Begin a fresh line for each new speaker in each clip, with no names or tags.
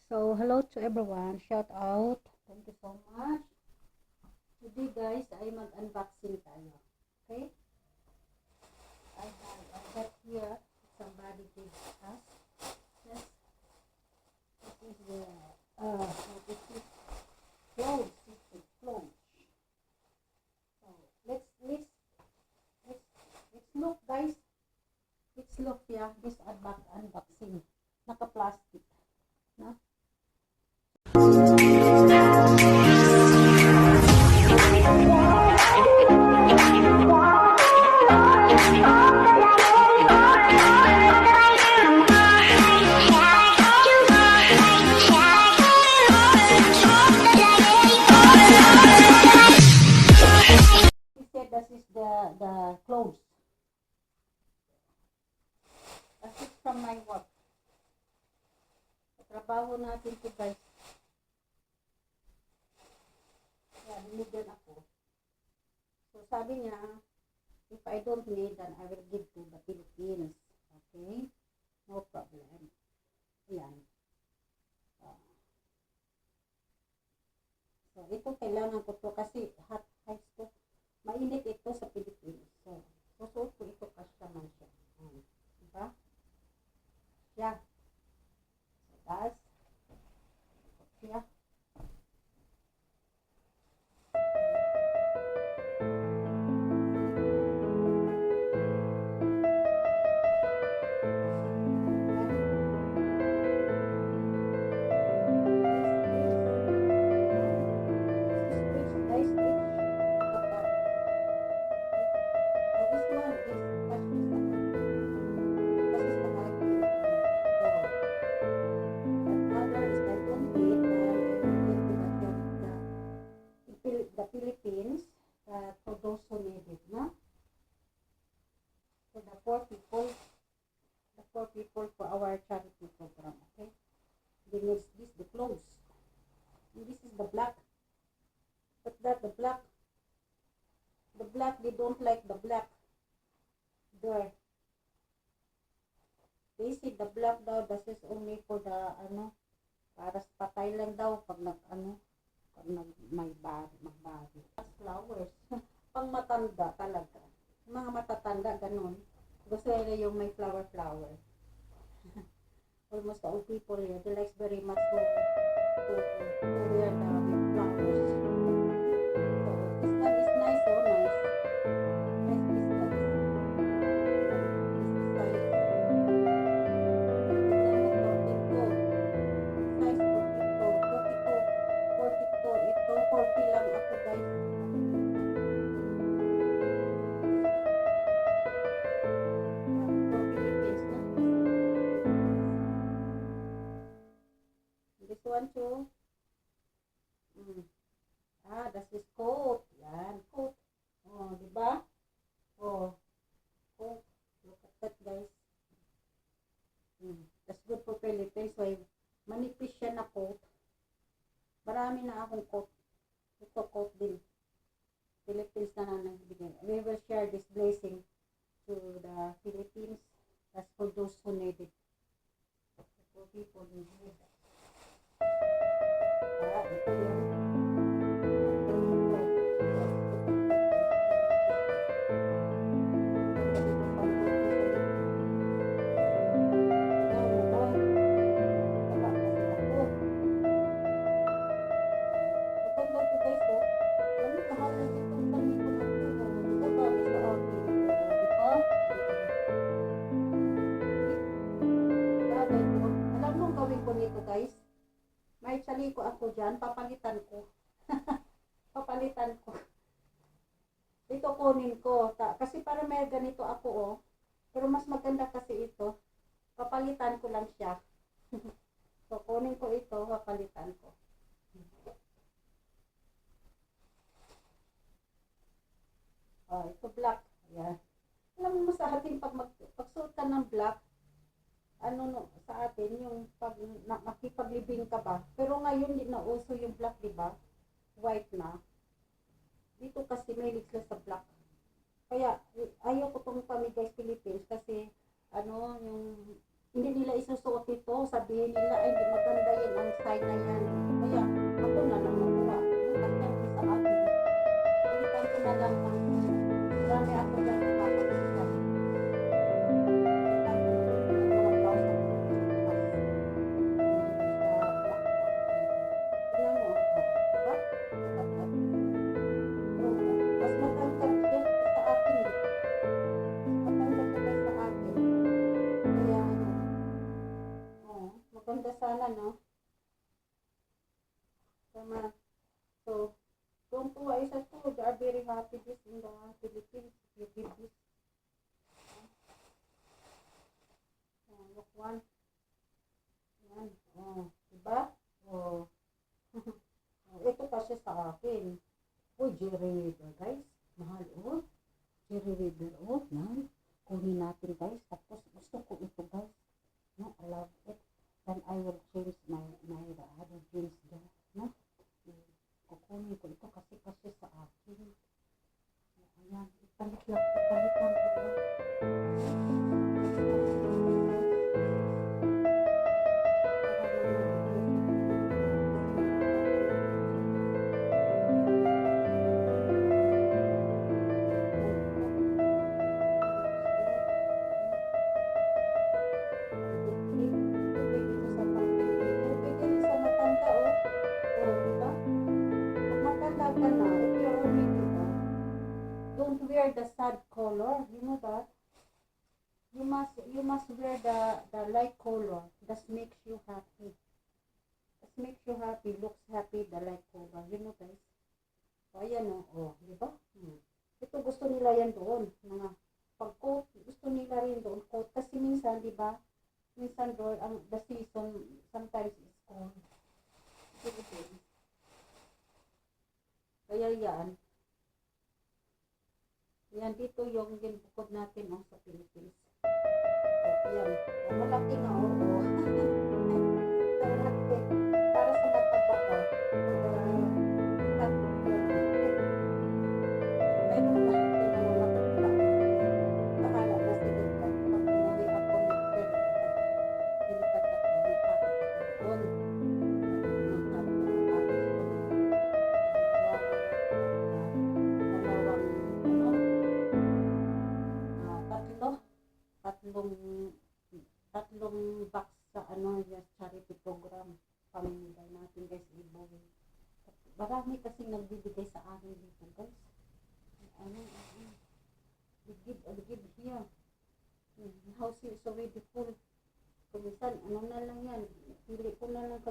So, hello to everyone. Shout out. Thank you so much. Today guys, ay mag-unboxing tayo. Okay? I got here somebody gave us. Yes. This is the what is it? Clothes. This is clothes. So, let's look guys. Let's look yeah, this unboxing. Naka-plastic. No? This is the clothes. This is from my work. Trabaho natin to guys. Kaya binigyan ako. So sabi niya, if I don't need, then I will give to the Philippines. Okay? No problem. Ayan. So ito kailangan ko to kasi hot ice to. Mainit ito sa Pilipinas. So, susuot ko ito kasi naman siya. Diba? Yeah. So, that's yeah. The Philippines for those who need it, no? For the poor people for our charity program, okay? They need this, the clothes. And this is the black. But that the black, they don't like the black. There. They say the black daw, this is only for the, para sa patay lang daw pag may magbari. Flowers. Pang matanda talaga. Mga matatanda, ganun. Gusto nila yung may flower. Almost all people here, they like very much to wear the with flowers. So, this one is nice, so nice. Nice piece, guys. This is size 42. Ito 40 lang ako guys. For Philippines na. This one too. This is coat. Yan, coat. Oh, diba? Oh, coat. Look at that guys. That's good for Philippines. So, manipis siya na coat. Marami na akong coat. Ito coat din. Philippines na nagbigay. We will share this blessing to the Philippines. That's for those who need it. For people who need it. Ito yung nito guys, may chaliko ako dyan, papalitan ko. Papalitan ko. Ito kunin ko, kasi para may ganito ako oh, pero mas maganda kasi ito, papalitan ko lang siya. So kunin ko ito, papalitan ko. Ito black, yan. Alam mo sa atin pagsuot ka ng black, sa atin yung makipaglibing ka ba, pero ngayon hindi na uso yung black, diba? White na dito kasi may sila sa black, kaya ayaw ko tong Pamigay Philippines kasi yung hindi nila isusuot ito, sabihin nila ay hindi maganda yan ang bahay na yan. Kaya ako na lang makuha. Kasi sa akin, ulitan ko na lang ng marami ako dyan nakakapagyan. Maganda sana, no? Tama. So, don't tuwa isa to. They are very happy this in the Philippines. You give this. Look one. Yan. Diba? Ito kasi sa akin. Jerry River, guys. Mahal, Jerry River, yan. Kunin natin, guys. Tapos, gusto ko ito, guys. No, I love it. Then I will change my other jeans there. No? Kukunin ko ito kasi sa akin. Ayan. Ipalit lang ko. Don't wear the sad color, you know that. You must wear the light color. That makes you happy. That makes you happy, looks happy, the light color. You know, guys. So, ayan di ba? Ito gusto nila yan doon. Mga pag-coat, gusto nila rin doon coat. Kasi minsan, di ba? Minsan doon, the season sometimes is cold. Kaya yan. Yan, dito yung ginbukod natin sa Philippines. Yan. Malaki nga, Malaki. Para sa mataba ko. Mayroon na sila mataba. Akala na sila dyan. Pag umuwi ako next year, nilipat ako, nagpapit ako doon. Tatlong box sa charity program pamimigay natin, guys, giveaway. Marami kasi nagbibigay sa akin dito, guys. Give here. The house is already full. Kumisan, na lang yan. Pili ko na lang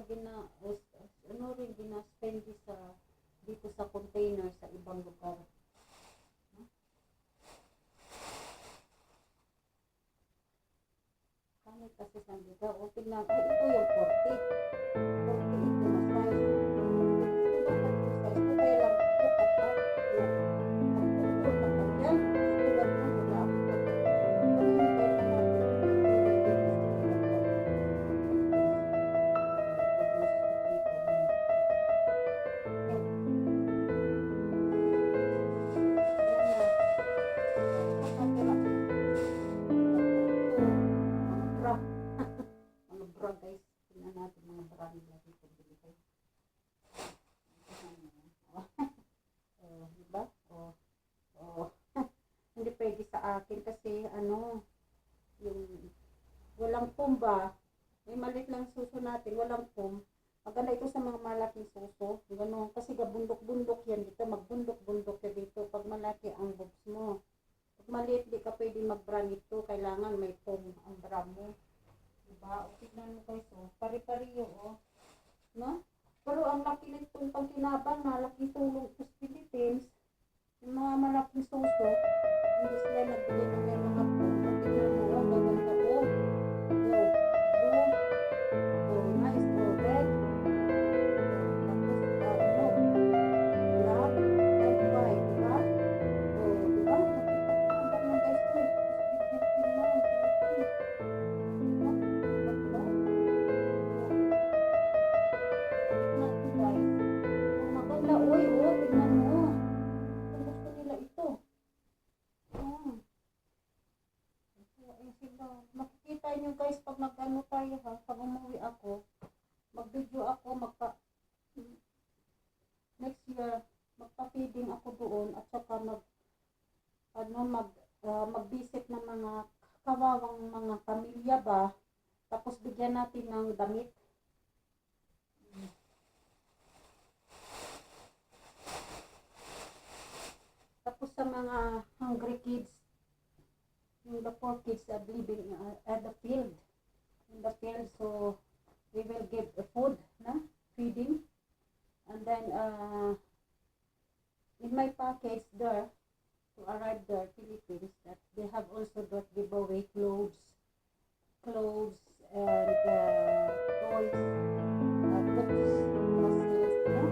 gina-spend dito sa container sa ibang lugar. Kasi sa liga, tignan, ito yung 40 ito na size. Ito ba ito size? Ito kaya lang, ito kapag yan. Ito kapag yan. Ito ba ito? Wala ako kapag. Pamimigay na guys, tingnan natin mga brand lagi ito binigay. Diba? Hindi pwede sa akin kasi yung walang foam ba? May malit lang suso natin, walang foam. Maganda ito sa mga malaking suso. Ganun, kasi bundok-bundok yan dito, magbundok-bundok yan dito pag malaki ang boobs mo. Pag maliit, di ka pwede mag-brand ito, kailangan may foam ang bra mo. Diba? O, tignan mo guys, pari-pariyo, no? Pero ang laki nitong pagkinabang na laking tulong sa Philippines, yung mga malaking suso, hindi sila nagbili ng may mga po. Tignan mo, ang gaganda ko. Blue, nice, red. Tapos, black, and white, diba? Diba? Nakita ko ang guys, tignan mo. Kung gusto nila ito. Makikita nyo guys, pag tayo pag umuwi ako, mag-video ako, Lagyan natin ng damit. Tapos sa mga hungry kids, yung the poor kids are living at the field. In the field, so we will give food, na feeding. And then, in my package there, to arrive there, Philippines, that they have also got giveaway clothes and toys, books, puzzles, no?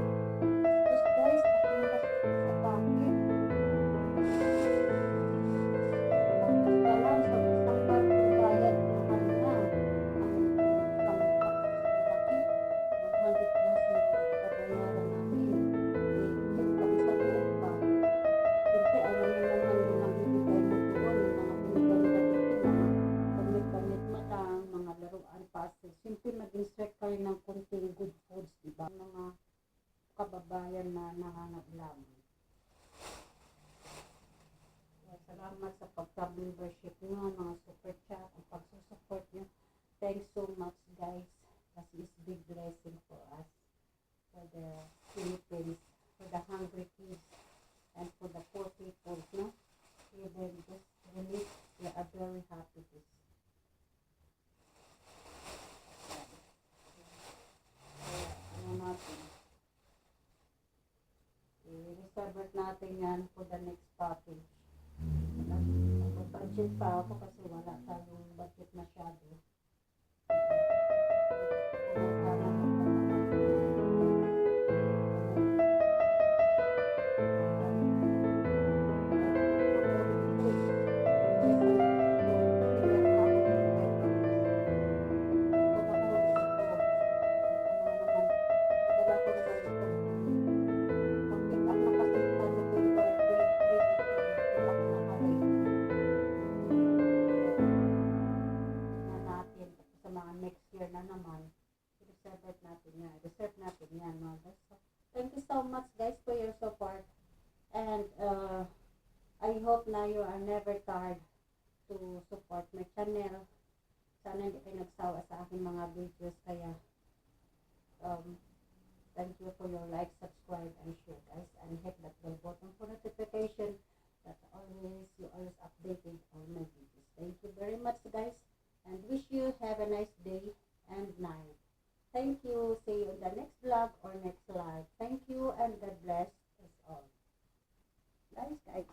Tapos guys, nakalabas ito sa packet. Tapos na lang, sa isang parting bayad, mahal na. Ang isang box, malaki, 100 plus yung babayaran namin. Yung kami sa loob pa. Siyempre, alam mo naman yung nabibigay mo doon, yung mga binigay nila dito, mga damit-damit mo lang, mga laruan, puzzles. Siyempre, mag-insert ka rin ng konting good foods, diba? Mga kababayan na nangangailangan. Salamat sa pagka-membership nyo, mga super chat, ang pagsusupport nyo. Thanks so much, guys. Kasi it's big blessing for us, for the Philippines, for the hungry kids, and for the poor people, no? We will just really, we are very happy this. Ano natin? I-reserve natin yan for the next package. Budget pa ako kasi wala tayong budget masyado. Thank you so much, guys, for your support, and I hope na you are never tired to support my channel. Sana hindi kayo nagsawa sa aking mga videos, kaya thank you for your like, subscribe, and share, guys, and hit that bell button for notification that you always updated on my videos. Thank you very much, guys, and wish you have a nice day and night. Thank you. See you in the next vlog or next live. Thank you, and God bless us all. Guys.